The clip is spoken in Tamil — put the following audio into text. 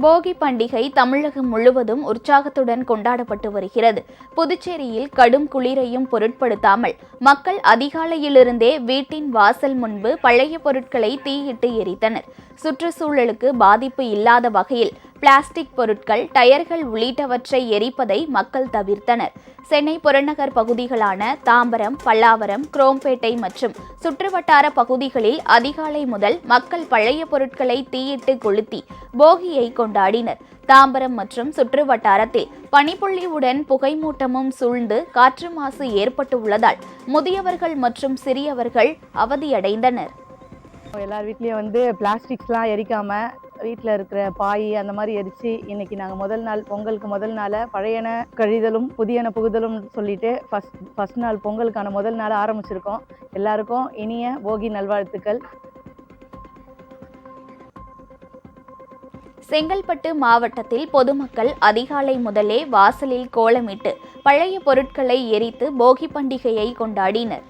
போகி பண்டிகை தமிழகம் முழுவதும் உற்சாகத்துடன் கொண்டாடப்பட்டு வருகிறது. புதுச்சேரியில் கடும் குளிரையும் பொருட்படுத்தாமல் மக்கள் அதிகாலையிலிருந்தே வீட்டின் வாசல் முன்பு பழைய பொருட்களை தீயிட்டு எரித்தனர். சுற்றுச்சூழலுக்கு பாதிப்பு இல்லாத வகையில் பிளாஸ்டிக் பொருட்கள், டயர்கள் உள்ளிட்டவற்றை எரிப்பதை மக்கள் தவிர்த்தனர். சென்னை புறநகர் பகுதிகளான தாம்பரம், பல்லாவரம், குரோம்பேட்டை மற்றும் சுற்றுவட்டார பகுதிகளில் அதிகாலை முதல் மக்கள் பழைய பொருட்களை தீயிட்டு கொளுத்தி போகியை கொண்டாடினர். தாம்பரம் மற்றும் சுற்றுவட்டாரத்தில் பனிப்பொழிவுடன் புகைமூட்டமும் சூழ்ந்து காற்று மாசு ஏற்பட்டுள்ளதால் முதியவர்கள் மற்றும் சிறியவர்கள் அவதியடைந்தனர். எல்லார் வீட்லேயும் பிளாஸ்டிக்ஸ்லாம் எரிக்காமல் வீட்டில் இருக்கிற பாய் அந்த மாதிரி எரித்து இன்றைக்கி நாங்கள் முதல் நாள் பொங்கலுக்கு முதல் நாளை பழையன கழிதலும் புதியன புகுதலும் சொல்லிட்டு ஃபஸ்ட் நாள் பொங்கலுக்கான முதல் நாளை ஆரம்பிச்சிருக்கோம். எல்லாருக்கும் இனிய போகி நல்வாழ்த்துக்கள். செங்கல்பட்டு மாவட்டத்தில் பொதுமக்கள் அதிகாலை முதலே வாசலில் கோலமிட்டு பழைய பொருட்களை எரித்து போகி பண்டிகையை கொண்டாடினர்.